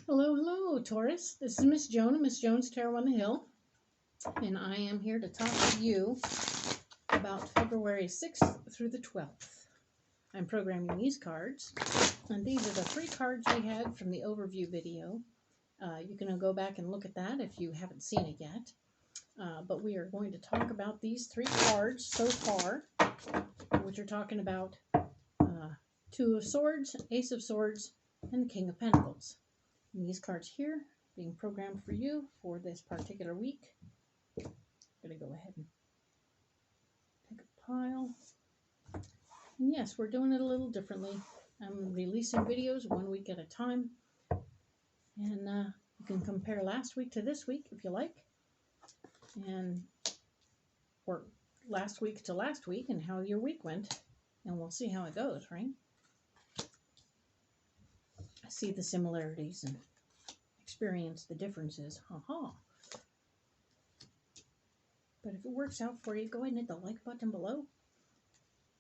Hello, hello, Taurus. This is Miss Joan, Miss Joan's Tarot on the Hill, and I am here to talk to you about February 6th through the 12th. I'm programming these cards, and these are the 3 cards we had from the overview video. You can go back and look at that if you haven't seen it yet. But we are going to talk about these 3 cards so far, which are talking about 2 of Swords, Ace of Swords, and the King of Pentacles. And these cards here being programmed for you for this particular week. I'm going to go ahead and pick a pile. And yes, we're doing it a little differently. I'm releasing videos 1 week at a time. And you can compare last week to this week if you like. Or last week to last week and how your week went. And we'll see how it goes, right? See the similarities and experience the differences. But if it works out for you, go ahead and hit the like button below,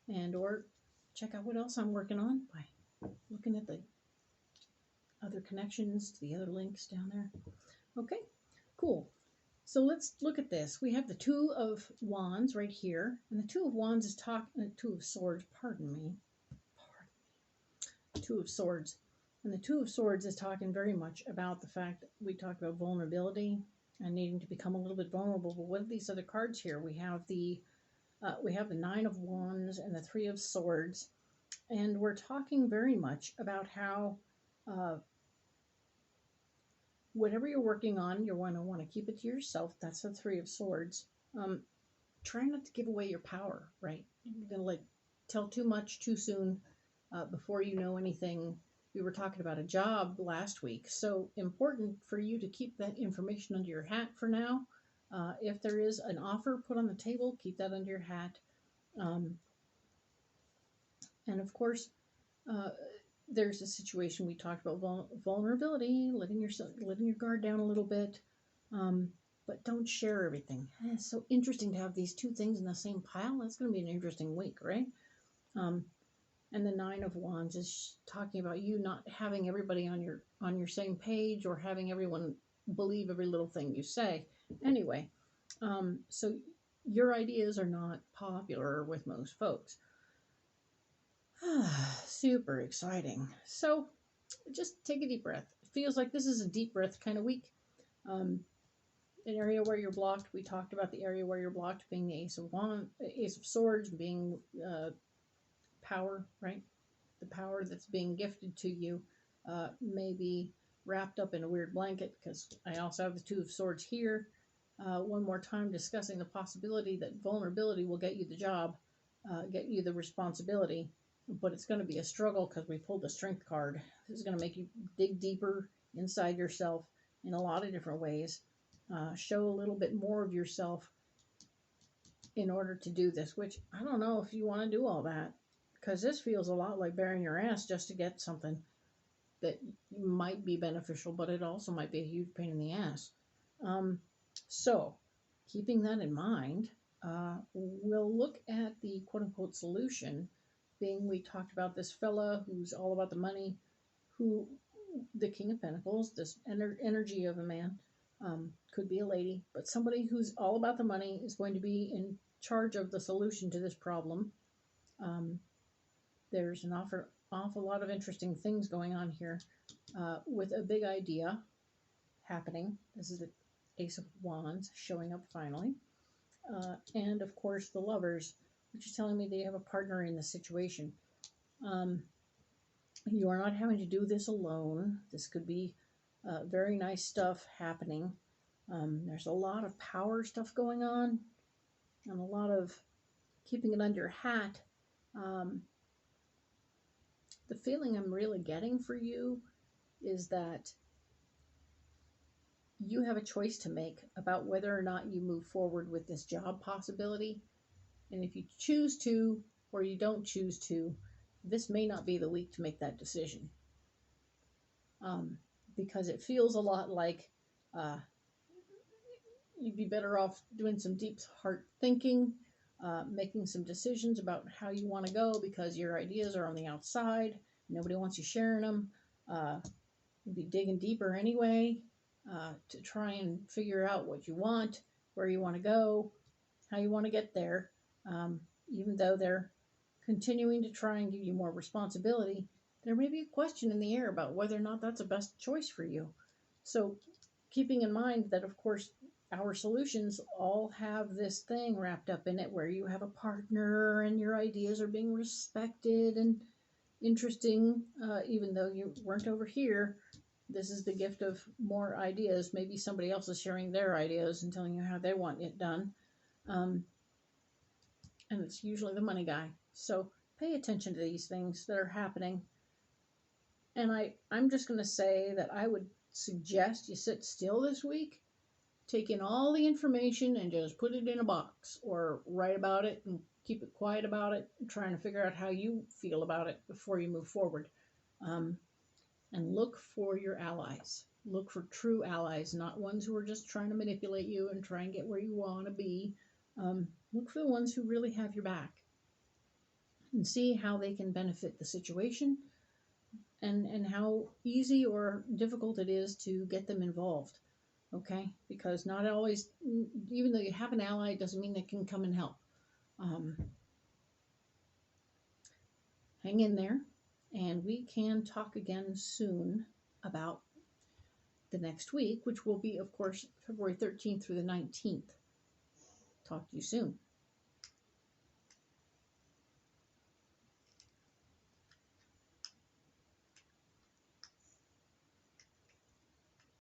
and or check out what else I'm working on by looking at the other connections to the other links down there. Okay, cool. So let's look at this. We have the 2 of Wands right here, and the 2 of Wands is talking, 2 of Swords, pardon me. 2 of Swords. And the 2 of Swords is talking very much about the fact that we talked about vulnerability and needing to become a little bit vulnerable. But what are these other cards here? We have the 9 of Wands and the 3 of Swords. And we're talking very much about how whatever you're working on, you want to keep it to yourself. That's the 3 of Swords. Try not to give away your power, right? You're going to tell too much too soon before you know anything. We were talking about a job last week. So important for you to keep that information under your hat for now. If there is an offer put on the table, keep that under your hat. And of course, there's a situation we talked about vulnerability, letting your guard down a little bit, but don't share everything. It's so interesting to have these 2 things in the same pile. That's going to be an interesting week, right? And the 9 of Wands is talking about you not having everybody on your same page, or having everyone believe every little thing you say. Anyway, so your ideas are not popular with most folks. Super exciting. So just take a deep breath. It feels like this is a deep breath kind of week. An area where you're blocked. We talked about the area where you're blocked being the Ace of Swords, being power, right? The power that's being gifted to you may be wrapped up in a weird blanket, because I also have the 2 of Swords here. One more time discussing the possibility that vulnerability will get you the job, get you the responsibility, but it's going to be a struggle because we pulled the Strength card. This is going to make you dig deeper inside yourself in a lot of different ways. Show a little bit more of yourself in order to do this, which I don't know if you want to do all that, because this feels a lot like bearing your ass just to get something that might be beneficial, but it also might be a huge pain in the ass. So keeping that in mind, we'll look at the quote-unquote solution, being we talked about this fella who's all about the money, who the King of Pentacles, this energy of a man, could be a lady, but somebody who's all about the money is going to be in charge of the solution to this problem. There's an awful lot of interesting things going on here, with a big idea happening. This is the Ace of Wands showing up finally. And of course the Lovers, which is telling me they have a partner in the situation. You are not having to do this alone. This could be very nice stuff happening. There's a lot of power stuff going on, and a lot of keeping it under your hat. The feeling I'm really getting for you is that you have a choice to make about whether or not you move forward with this job possibility. And if you choose to, or you don't choose to, this may not be the week to make that decision. Because it feels a lot like you'd be better off doing some deep heart thinking, making some decisions about how you want to go, because your ideas are on the outside. Nobody wants you sharing them. You'll be digging deeper anyway to try and figure out what you want, where you want to go, how you want to get there. Even though they're continuing to try and give you more responsibility, there may be a question in the air about whether or not that's the best choice for you. So, keeping in mind that, of course, our solutions all have this thing wrapped up in it where you have a partner and your ideas are being respected and interesting, even though you weren't over here. This is the gift of more ideas. Maybe somebody else is sharing their ideas and telling you how they want it done. Um, and it's usually the money guy. So pay attention to these things that are happening. And I'm just going to say that I would suggest you sit still this week, take in all the information and just put it in a box or write about it and keep it quiet about it, trying to figure out how you feel about it before you move forward. And look for your allies. Look for true allies, not ones who are just trying to manipulate you and try and get where you want to be. Look for the ones who really have your back and see how they can benefit the situation and how easy or difficult it is to get them involved. Okay? Because not always, even though you have an ally, it doesn't mean they can come and help. Hang in there, and we can talk again soon about the next week, which will be, of course, February 13th through the 19th. Talk to you soon.